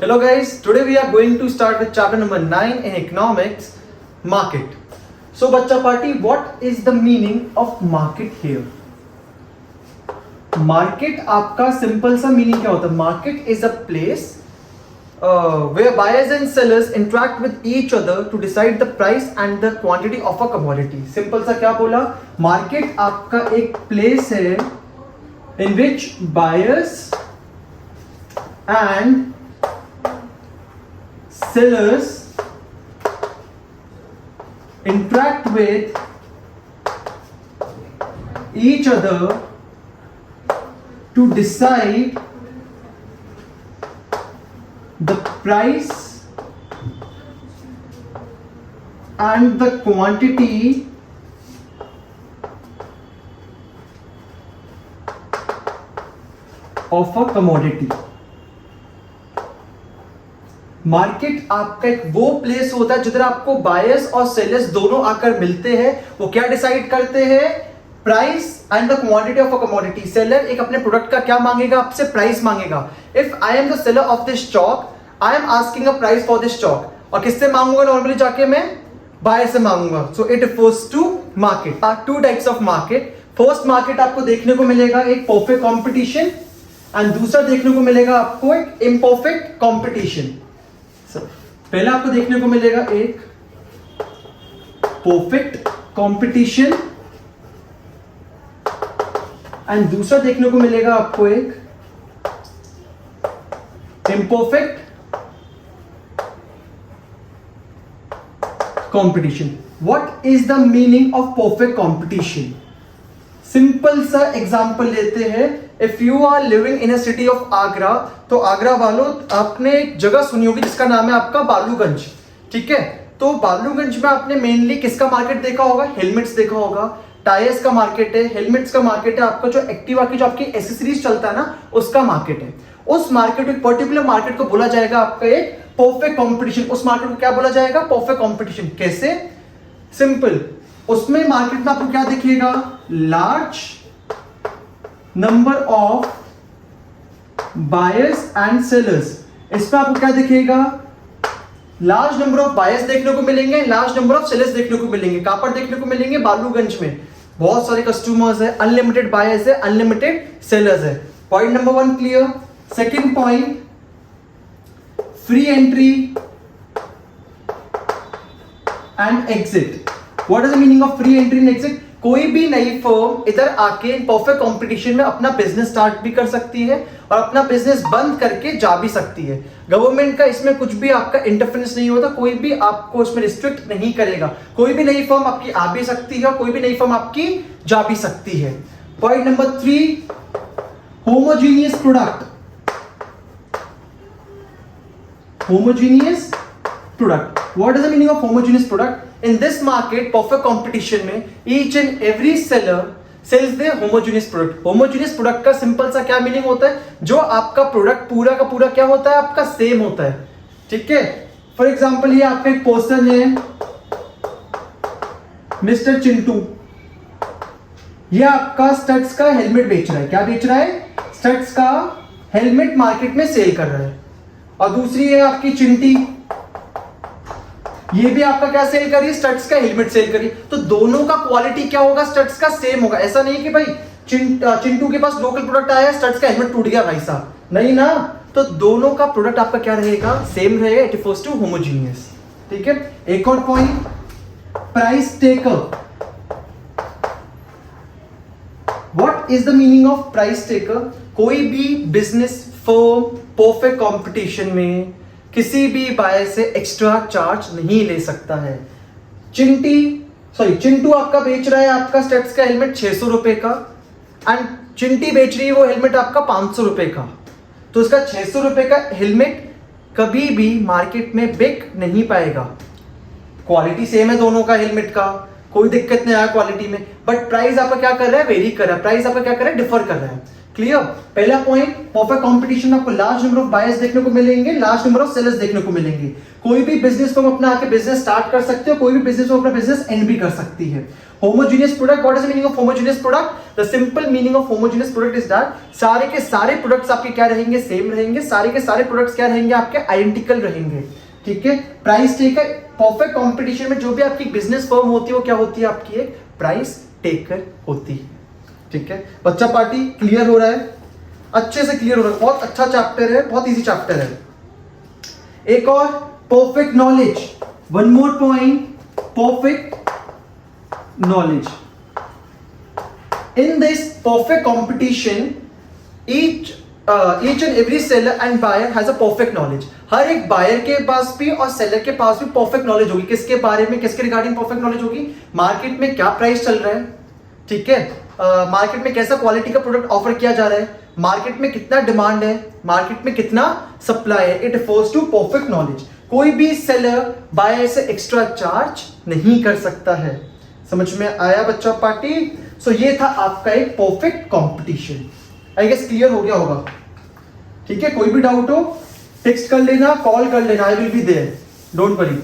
Hello guys, today we are going to start with chapter number 9 in economics, market. So bachcha party, what is the meaning of market here? Market आपका simple सा meaning क्या होता है? Market is a place where buyers and sellers interact with each other to decide the price and the quantity of a commodity. Simple सा क्या बोला? Market आपका एक place है in which buyers and sellers interact with each other to decide the price and the quantity of a commodity. Market आपका एक वो place होता है जिधर आपको बायर्स और सेलर्स दोनों आकर मिलते हैं. वो क्या डिसाइड करते हैं? Price and the quantity of a commodity. Seller एक अपने प्रोडक्ट का क्या मांगेगा? आपसे प्राइस मांगेगा. If I am the seller of this chalk, I am asking a price for this chalk. और किससे मांगूंगा? नॉर्मली जाके मैं बायर से मांगूंगा. So it refers to market. Two types of market. First market आपको देखने को मिलेगा एक परफेक्ट कॉम्पिटिशन एंड दूसरा देखने को मिलेगा आपको एक इम्परफेक्ट कॉम्पिटिशन. पहला आपको देखने को मिलेगा एक परफेक्ट कंपटीशन एंड दूसरा देखने को मिलेगा आपको एक imperfect competition. What is the meaning of perfect competition? Simple सा एग्जांपल लेते हैं. If you are living in a city of Agra, तो आगरा वालों आपने एक जगह सुनी होगी जिसका नाम है आपका बालूगंज. ठीक है, तो बालूगंज में आपने मेनली किसका मार्केट देखा होगा? हेलमेट्स देखा होगा. टायर्स का मार्केट है, हेलमेट्स का मार्केट है, आपका जो एक्टिवा की जो आपकी एसेसरीज चलता है ना, उसका मार्केट है. उस मार्केट, एक पर्टिकुलर मार्केट को बोला जाएगा आपका एक परफेक्ट कॉम्पिटिशन. उस मार्केट को क्या बोला जाएगा? Perfect competition. कैसे? सिंपल. उसमें मार्केट में आपको क्या दिखेगा? Large number of buyers and sellers. इसमें आपको क्या दिखेगा? लार्ज नंबर ऑफ बायर्स देखने को मिलेंगे, लार्ज नंबर ऑफ सेलर्स देखने को मिलेंगे. कहां पर देखने को मिलेंगे? बालूगंज में. बहुत सारे कस्टमर्स है, अनलिमिटेड बायर्स है, अनलिमिटेड सेलर्स है. Point number 1 clear. Second point, free entry and exit. What is the meaning of free entry and exit? कोई भी नई फर्म इधर आके परफेक्ट कंपटीशन में अपना बिजनेस स्टार्ट भी कर सकती है और अपना बिजनेस बंद करके जा भी सकती है. गवर्नमेंट का इसमें कुछ भी आपका इंटरफेरेंस नहीं होता. कोई भी आपको इसमें रिस्ट्रिक्ट नहीं करेगा. कोई भी नई फर्म आपकी आ भी सकती है, कोई भी नई फर्म आपकी जा भी सकती है. Point number 3, homogeneous product. Homogeneous product. What is the meaning of homogeneous product? In this market, perfect competition में each and every seller sells their homogeneous product. Homogeneous product का सिंपल सा क्या मीनिंग होता है? जो आपका प्रोडक्ट पूरा का पूरा क्या होता है? आपका सेम होता है. ठीक है. फॉर एग्जाम्पल ये आपका एक पर्सन है मिस्टर चिंटू. ये आपका स्टड्स का हेलमेट बेच रहा है. क्या बेच रहा है? स्टड्स का हेलमेट मार्केट में सेल कर रहा है. और दूसरी है आपकी चिंटी. ये भी आपका क्या सेल करी? स्टड्स का हेलमेट सेल करी. तो दोनों का क्वालिटी क्या होगा? स्टड्स का सेम होगा. ऐसा नहीं कि भाई चिंटू के पास लोकल प्रोडक्ट आया, स्टड्स का हेलमेट टूट गया भाई साहब, नहीं ना. तो दोनों का प्रोडक्ट आपका क्या रहेगा? सेम रहेगा. It refers to homogeneous. ठीक है. एक और point, price taker. What is the meaning of price taker? कोई भी बिजनेस फर्म परफेक्ट कंपटीशन में किसी भी बायर से एक्स्ट्रा चार्ज नहीं ले सकता है. चिंटू आपका बेच रहा है आपका स्टड्स का हेलमेट 600 रुपए का एंड चिंटी बेच रही है वो हेलमेट आपका 500 रुपए का. तो इसका 600 रुपए का हेलमेट कभी भी मार्केट में बिक नहीं पाएगा. क्वालिटी सेम है दोनों का हेलमेट का, कोई दिक्कत नहीं आया क्वालिटी में, बट प्राइस आपका क्या कर रहा है? वेरी कर रहा है. प्राइस आपका क्या कर रहा है? डिफर कर रहा है. क्लियर? पहला पॉइंट, परफेक्ट कंपटीशन में आपको लार्ज नंबर ऑफ बायर्स देखने को मिलेंगे, लार्ज नंबर ऑफ सेलर्स देखने को मिलेंगे। कोई भी बिजनेस फर्म अपना आके बिजनेस स्टार्ट कर सकते हो, कोई भी बिजनेस फर्म अपना बिजनेस एंड भी कर सकती है। Homogeneous product, what is the meaning of homogeneous product? The simple meaning of homogeneous product is that सारे के सारे प्रोडक्ट्स आपके क्या रहेंगे? सेम रहेंगे। सारे के सारे प्रोडक्ट्स क्या रहेंगे? आपके आइडेंटिकल रहेंगे। ठीक है, प्राइस टेकर। परफेक्ट कंपटीशन में जो भी आपकी बिजनेस फर्म होती है वो क्या होती है? आपकी एक प्राइस टेकर होती है। ठीक है बच्चा पार्टी, क्लियर हो रहा है? अच्छे से क्लियर हो रहा है, बहुत अच्छा चैप्टर है, बहुत इजी चैप्टर है। एक और, perfect knowledge, one more point, perfect knowledge. In this perfect competition, each and every seller and buyer has a perfect knowledge. हर एक बायर के पास भी और सेलर के पास भी परफेक्ट नॉलेज होगी। किसके बारे में, किसके रिगार्डिंग परफेक्ट नॉलेज होगी? मार्केट में क्या प्राइस चल रहा है, ठीक है, मार्केट में कैसा क्वालिटी का प्रोडक्ट ऑफर किया जा रहा है, मार्केट में कितना डिमांड है, मार्केट में कितना सप्लाई है। It refers to perfect knowledge. कोई भी सेलर बायर से एक्स्ट्रा चार्ज नहीं कर सकता है। समझ में आया बच्चा पार्टी? सो ये था आपका एक perfect competition. I guess clear हो गया होगा। ठीक है, कोई भी डाउट हो टेक्स्ट कर लेना, कॉल कर लेना, I will be there, don't worry.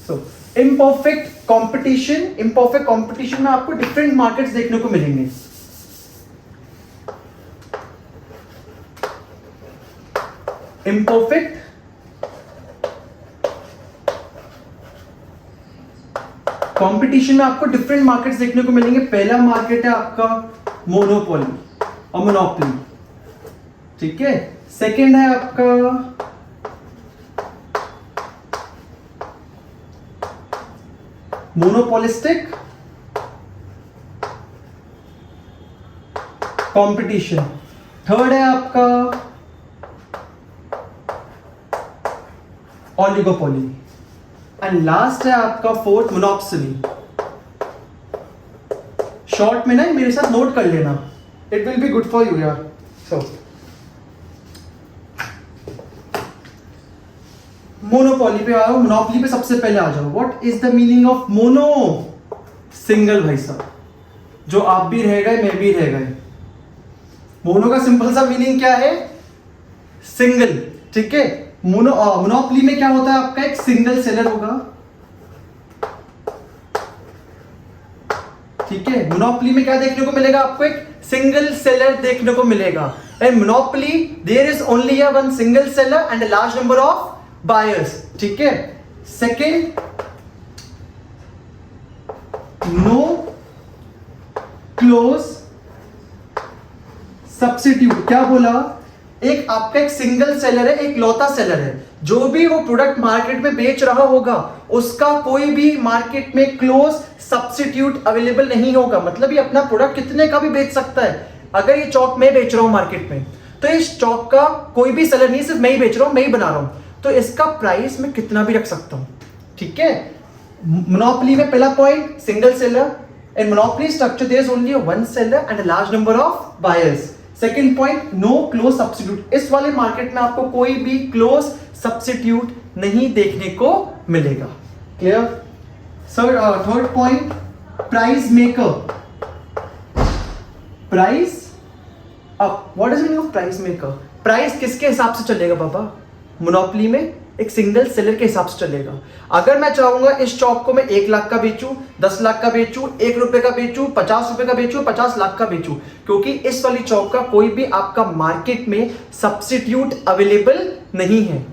So imperfect competition, imperfect competition में आपको डिफरेंट मार्केट्स देखने को मिलेंगे। इम्परफेक्ट कंपटीशन में आपको डिफरेंट मार्केट्स देखने को मिलेंगे। पहला मार्केट है आपका मोनोपोली और मोनोपोली, ठीक है। सेकंड है आपका मोनोपोलिस्टिक कंपटीशन। थर्ड है आपका ओलिगोपोली एंड लास्ट है आपका फोर्थ मोनोपोली। शॉर्ट में ना मेरे साथ नोट कर लेना, it will be good for you यार। सो मोनोपोली पे आओ, मोनोपोली पे सबसे पहले आ जाओ। What is the meaning of mono? Single भाई साहब, जो आप भी रह गए मैं भी रह गए। मोनो का सिंपल सा मीनिंग क्या है? सिंगल, ठीक है। मोनोपोली में क्या होता है? आपका एक सिंगल सेलर होगा, ठीक है। मोनोपोली में क्या देखने को मिलेगा? आपको एक सिंगल सेलर देखने को मिलेगा। And monopoly there is only a one single seller and a large number of buyers, ठीक है। Second, no close substitute. क्या बोला? एक आपका एक सिंगल सेलर है, एक लौता सेलर है। जो भी वो प्रोडक्ट मार्केट में बेच रहा होगा उसका कोई भी मार्केट में क्लोज सब्स्टिट्यूट अवेलेबल नहीं होगा। मतलब ये अपना प्रोडक्ट कितने का भी बेच सकता है। अगर ये चौक मैं बेच रहा हूं मार्केट में, तो इस चौक का कोई भी सेलर नहीं, सिर्फ मैं ही बेच रहा हूं, मैं ही बना रहा हूं, तो इसका प्राइस मैं कितना भी रख सकता हूं, ठीक है। मोनोपोली में पहला point single seller, in monopoly structure there is only one seller and a large number of buyers. Second point, no close substitute. इस वाले मार्केट में आपको कोई भी क्लोज सब्स्टिट्यूट नहीं देखने को मिलेगा। Clear sir? Third point, price maker. Price up, what is meaning of price maker? Price किसके हिसाब से चलेगा बाबा? मोनोपोली में एक सिंगल सेलर के हिसाब से चलेगा। अगर मैं चाहूंगा इस चौक को मैं 1 लाख का बेचूं, 10 लाख का बेचूं, 1 रुपए का बेचूं, 50 रुपए का बेचूं, 50 लाख का बेचूं, क्योंकि इस वाली चौक का कोई भी आपका मार्केट में सब्स्टिट्यूट अवेलेबल नहीं है।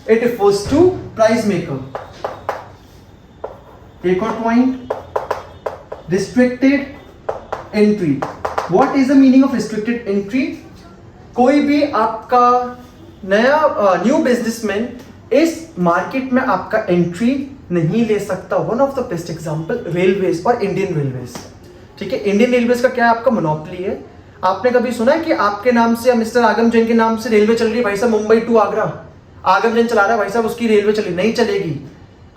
It refers to price maker. एक और point, restricted entry. What is the meaning of restricted entry? कोई भी आपका नया न्यू बिजनेसमैन इस मार्केट में आपका एंट्री नहीं ले सकता। One of the best example railways और इंडियन रेलवेज, ठीक है। इंडियन रेलवेज का क्या है? आपका मोनोपोली है। आपने कभी सुना है कि आपके नाम से या मिस्टर आगम जैन के नाम से रेलवे चल रही है? भाई साहब मुंबई टू आगरा आगम जैन चला रहा है, भाई साहब उसकी रेलवे चली नहीं चलेगी,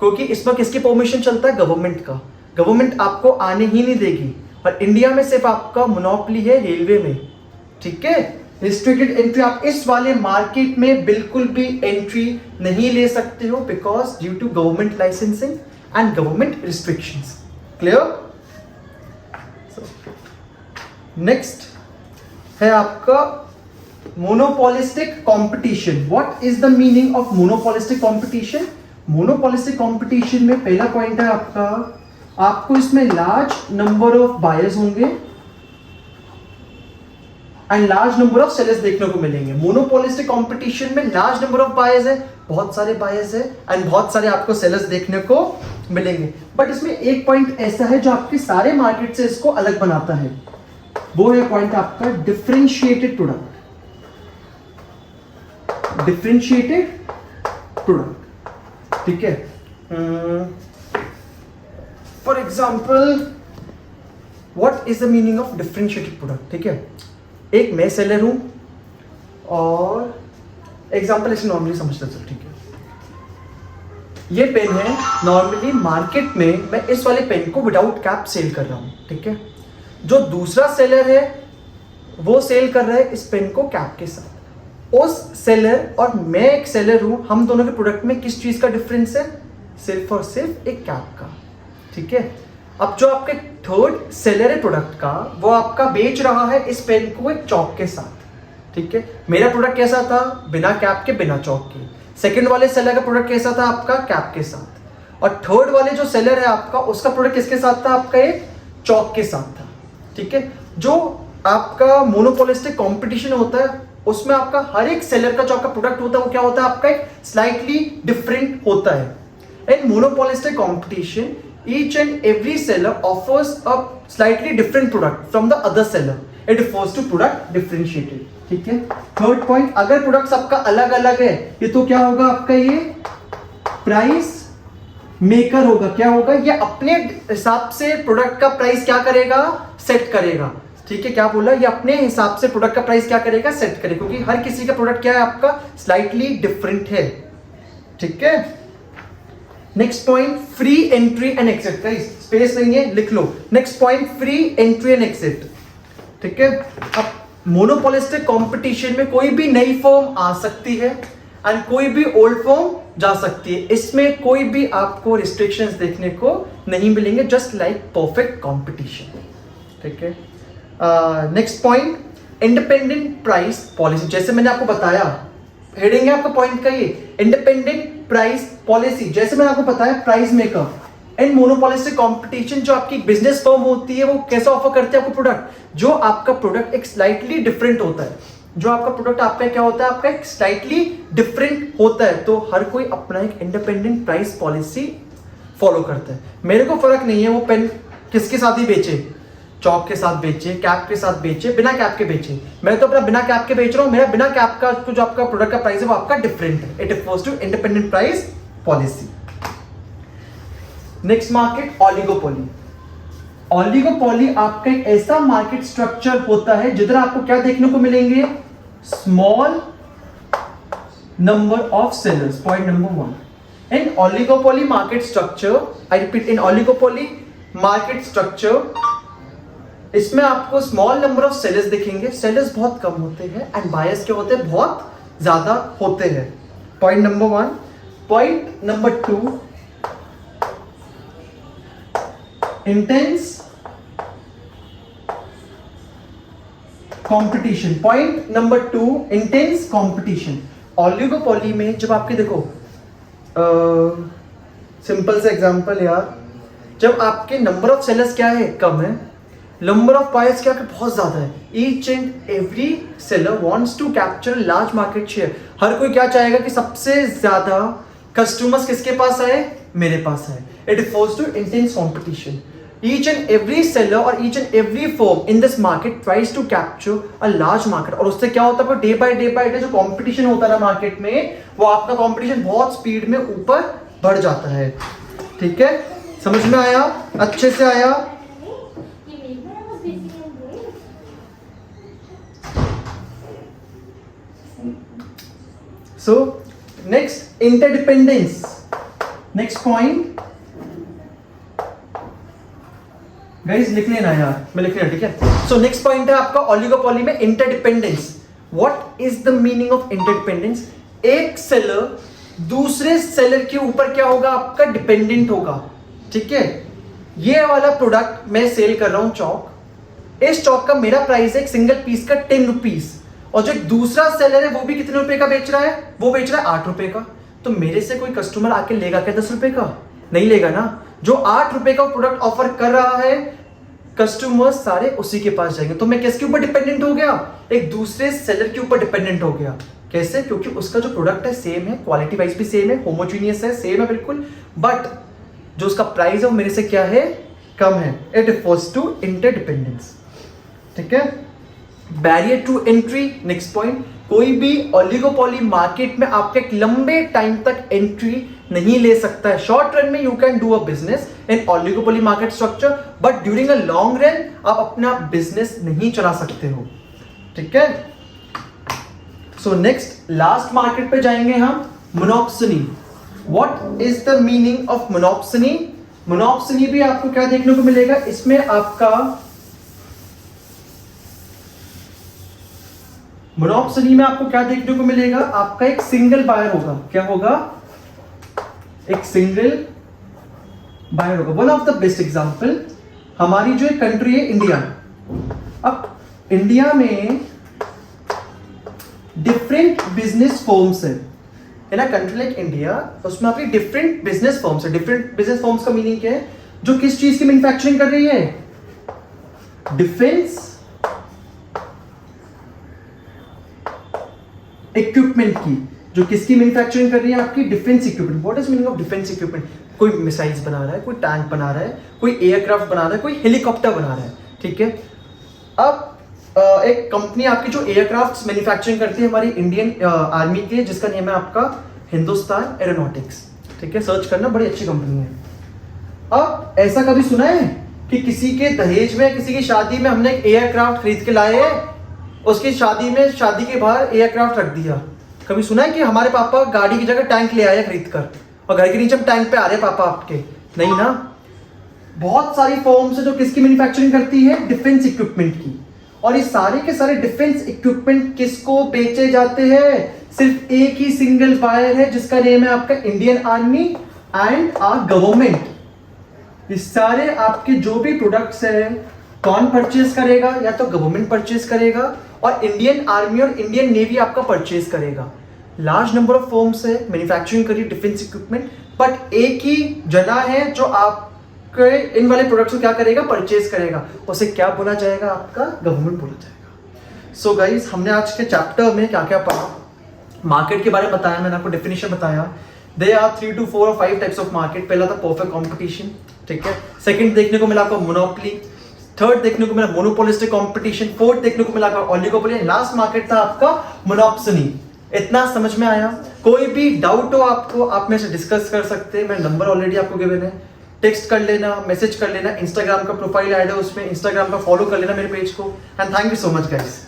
क्योंकि इसमें किसकी परमिशन चलता है? गवर्नमेंट का। गवर्नमेंट आपको आने ही नहीं देगी। और इंडिया में सिर्फ आपका मोनोपोली है रेलवे में, ठीक है। रिस्ट्रिक्टेड एंट्री, आप इस वाले मार्केट में बिल्कुल भी एंट्री नहीं ले सकते हो, because due to government licensing and government restrictions. Clear? Next है आपका monopolistic competition. What is the meaning of monopolistic competition? Monopolistic competition में पहला पॉइंट है आपका, आपको इसमें लार्ज नंबर ऑफ बायर्स होंगे and large number of sellers देखने को मिलेंगे. मोनोपोलिस्टिक कंपटीशन में लार्ज नंबर ऑफ बायर्स है, बहुत सारे बायर्स है एंड बहुत सारे आपको सेलर्स देखने को मिलेंगे. बट इसमें एक पॉइंट ऐसा है जो आपके सारे मार्केट से इसको अलग बनाता है, वो है पॉइंट आपका डिफरेंशिएटेड प्रोडक्ट. डिफरेंशिएटेड प्रोडक्ट, ठीक है. For example what is the meaning of differentiated product? ठीक है, एक मैं सेलर हूं और एग्जाम्पल ऐसे नॉर्मली समझते चल. ठीक है, ये पेन है, नॉर्मली मार्केट में मैं इस वाले पेन को विदाउट कैप सेल कर रहा हूं. ठीक है, जो दूसरा सेलर है वो सेल कर रहा है इस पेन को कैप के साथ. उस सेलर और मैं एक सेलर हूं, हम दोनों के प्रोडक्ट में किस चीज का डिफरेंस है? सिर्फ और सिर्फ एक कैप का. ठीक है, अब जो आपके थर्ड सेलर है प्रोडक्ट का, वो आपका बेच रहा है इस पेन को एक चौक के साथ. ठीक है, मेरा प्रोडक्ट कैसा था? बिना कैप के, बिना चौक के. सेकंड वाले सेलर का प्रोडक्ट कैसा था? आपका कैप के साथ. और थर्ड वाले जो सेलर है आपका, उसका प्रोडक्ट किसके साथ था? आपका एक चौक के साथ था. ठीक है, जो आपका मोनोपोलिस्टिक कंपटीशन होता है उसमें आपका हर एक सेलर का जो आपका प्रोडक्ट होता है वो क्या होता है? आपका एक स्लाइटली डिफरेंट होता है. In monopolistic competition each and every seller offers a slightly different product from the other seller. It refers to product differentiated. ठीक है, थर्ड पॉइंट, अगर प्रोडक्ट सबका अलग अलग है ये तो क्या होगा? आपका ये प्राइस मेकर होगा. क्या होगा? ये अपने हिसाब से प्रोडक्ट का प्राइस क्या करेगा? सेट करेगा. ठीक है, क्या बोला? ये अपने हिसाब से प्रोडक्ट का प्राइस क्या करेगा? सेट करेगा, क्योंकि हर किसी का प्रोडक्ट क्या है? आपका स्लाइटली डिफरेंट है. ठीक है, next point, free entry and exit. Space नहीं है, लिख लो. Next point, free entry and exit. ठीक है, अब मोनोपोलिस्टिक कंपटीशन में कोई भी नई फर्म आ सकती है एंड कोई भी ओल्ड फर्म जा सकती है. इसमें कोई भी आपको रिस्ट्रिक्शंस देखने को नहीं मिलेंगे, जस्ट लाइक परफेक्ट कंपटीशन. ठीक है, next point, independent price policy. जैसे मैंने आपको बताया, हेडिंग है आपका पॉइंट का ये, इंडिपेंडेंट प्राइस पॉलिसी. जैसे मैंने आपको बताया, price maker and monopolistic competition, जो आपकी बिजनेस फर्म होती है वो कैसा ऑफर करते हैं आपको प्रोडक्ट? जो आपका प्रोडक्ट एक स्लाइटली डिफरेंट होता है. जो आपका प्रोडक्ट आपका क्या होता है? आपका एक स्लाइटली डिफरेंट होता है. तो हर कोई अपना एक इंडिपेंडेंट प्राइस पॉलिसी फॉलो करता है. मेरे को फर्क नहीं है वो पेन किसके साथ ही बेचे, चौक के साथ बेचे, कैप के साथ बेचे, बिना कैप के बेचे. मैं तो अपना बिना कैप के बेच रहा हूं. मेरा बिना कैप का जो आपका प्रोडक्ट का प्राइस है वो आपका डिफरेंट है. It refers to independent price policy. Next market, oligopoly. Oligopoly आपका एक ऐसा मार्केट स्ट्रक्चर होता है जिधर आपको क्या देखने को मिलेंगे? Small number of sellers. Point number 1, in oligopoly market structure, I repeat, in oligopoly market structure, इसमें आपको स्मॉल नंबर ऑफ सेलर्स दिखेंगे. सेलर्स बहुत कम होते हैं एंड बायर्स क्या होते हैं? बहुत ज्यादा होते हैं. Point number 1. Point number 2, intense competition. Point number 2, intense competition. Oligopoly में जब आपके देखो, सिंपल से एग्जांपल यार, जब आपके नंबर ऑफ सेलर्स क्या है? कम है. नंबर ऑफ बायर्स क्या बहुत ज्यादा है. Each and every seller wants to capture large market share. हर कोई क्या चाहेगा कि सबसे ज्यादा कस्टमर्स किसके पास आए? मेरे पास आए. It refers to intense competition. Each and every seller और each and every firm in this market tries to capture a large market. और उससे क्या होता है? डे बाय डे जो कंपटीशन होता है ना मार्केट में, वो आपका कंपटीशन बहुत स्पीड में ऊपर बढ़ जाता है. ठीक है, समझ में आया? अच्छे से आया? So next, interdependence. Next point, guys लिख लेना यार, मैं लिख लेना. ठीक है, सो नेक्स्ट पॉइंट है आपका ऑलिगोपोली में interdependence. What is the meaning of interdependence? एक सेलर दूसरे सेलर के ऊपर क्या होगा? आपका डिपेंडेंट होगा. ठीक है, ये वाला प्रोडक्ट मैं सेल कर रहा हूं चौक. इस चौक का मेरा प्राइस है एक सिंगल पीस का 10 रुपीज और जो एक दूसरा सेलर है वो भी कितने रुपए का बेच रहा है, वो बेच रहा है 8 रुपए का। तो मेरे से कोई कस्टमर आके लेगा क्या 10 रुपए का? नहीं लेगा ना। जो 8 रुपए का प्रोडक्ट ऑफर कर रहा है, कस्टमर्स सारे उसी के पास जाएंगे। तो मैं किसके ऊपर डिपेंडेंट हो गया? एक दूसरे सेलर के ऊपर डिपेंडेंट हो गया। कैसे? क्योंकि उसका जो प्रोडक्ट है सेम है, क्वालिटी वाइज भी सेम है, होमोजीनियस है, सेम है बिल्कुल, बट जो उसका प्राइस है वो मेरे से क्या है, कम है। It refers to interdependence. ठीक है। Barrier to entry, next point, कोई भी ओलिगोपोली मार्केट में आपके एक लंबे टाइम तक एंट्री नहीं ले सकता है। शॉर्ट रन में you can do a business in oligopoly market structure, but during a long run आप अपना बिजनेस नहीं चला सकते हो। ठीक है। सो नेक्स्ट लास्ट मार्केट पे जाएंगे हम, monopoly. What is the meaning of monopoly? Monopoly भी आपको क्या देखने को मिलेगा, इसमें आपका मोनोपोली में आपको क्या देखने को मिलेगा, आपका एक सिंगल बायर होगा। क्या होगा? एक सिंगल बायर होगा। One of the best example, हमारी जो एक कंट्री है इंडिया। अब इंडिया में डिफरेंट बिजनेस फर्म्स है ना, कंट्री लाइक इंडिया, उसमें आपकी डिफरेंट बिजनेस फर्म्स है। डिफरेंट बिजनेस फर्म्स का मीनिंग क्या है? जो किस चीज की मैन्युफैक्चरिंग कर रही है? डिफेंस इक्विपमेंट की। जो किसकी मैन्युफैक्चरिंग कर रही है? आपकी defence equipment. What is meaning of defence equipment? कोई मिसाइल्स बना रहा है, कोई टैंक बना रहा है, कोई एयरक्राफ्ट बना रहा है, कोई हेलीकॉप्टर बना रहा है। ठीक है। अब एक कंपनी आपकी जो एयरक्राफ्ट मैन्युफैक्चरिंग करती है हमारी इंडियन आर्मी के, जिसका नेम है आपका हिंदुस्तान एरोनॉटिक्स। ठीक है, सर्च करना, बड़ी अच्छी कंपनी है। अब ऐसा कभी सुना है कि किसी के दहेज में, किसी की शादी में हमने एक एयरक्राफ्ट खरीद के लाए हैं, उसकी शादी में, शादी के बाहर एयरक्राफ्ट रख दिया? कभी सुना है कि हमारे पापा गाड़ी की जगह टैंक ले आए खरीद कर और घर के नीचे हम टैंक पे आ रहे पापा आपके? नहीं ना। बहुत सारी फर्म्स है जो किसकी मैन्युफैक्चरिंग करती है? डिफेंस इक्विपमेंट की। और ये सारे के सारे डिफेंस इक्विपमेंट किसको बेचे जाते हैं? सिर्फ एक ही सिंगल बायर है, जिसका नेम है आपका Indian army and our government. ये सारे आपके जो भी प्रोडक्ट्स हैं, कौन परचेज करेगा? या तो गवर्नमेंट परचेज करेगा और इंडियन आर्मी और इंडियन नेवी आपका परचेज करेगा। लार्ज नंबर ऑफ फर्म्स है मैन्युफैक्चरिंग करी डिफेंस इक्विपमेंट, बट एक ही जना है जो आपके इन वाले प्रोडक्ट्स को क्या करेगा? परचेज करेगा। उसे क्या बोला जाएगा? आपका गवर्नमेंट बोला जाएगा। सो गाइस, हमने आज के चैप्टर में क्या क्या पढ़ा? मार्केट के बारे में बताया, मैंने आपको डेफिनेशन बताया। They are 3 to 4 or 5 types of market. पहला था परफेक्ट कंपटीशन। ठीक है। सेकंड देखने को मिला आपको मोनोपोली। थर्ड देखने को मिला मोनोपोलिस्टिक कंपटीशन। फोर्थ देखने को मिला आपका ओलिगोपोली। लास्ट मार्केट था आपका मोनोपोली। इतना समझ में आया? कोई भी डाउट हो आपको, आप मेरे से डिस्कस कर सकते हैं। मेरा नंबर ऑलरेडी आपको गिवन है, टेक्स्ट कर लेना, मैसेज कर लेना। इंस्टाग्राम का प्रोफाइल ऐड है, उसमें इंस्टाग्राम का फॉलो कर लेना मेरे पेज को। And thank you so much guys.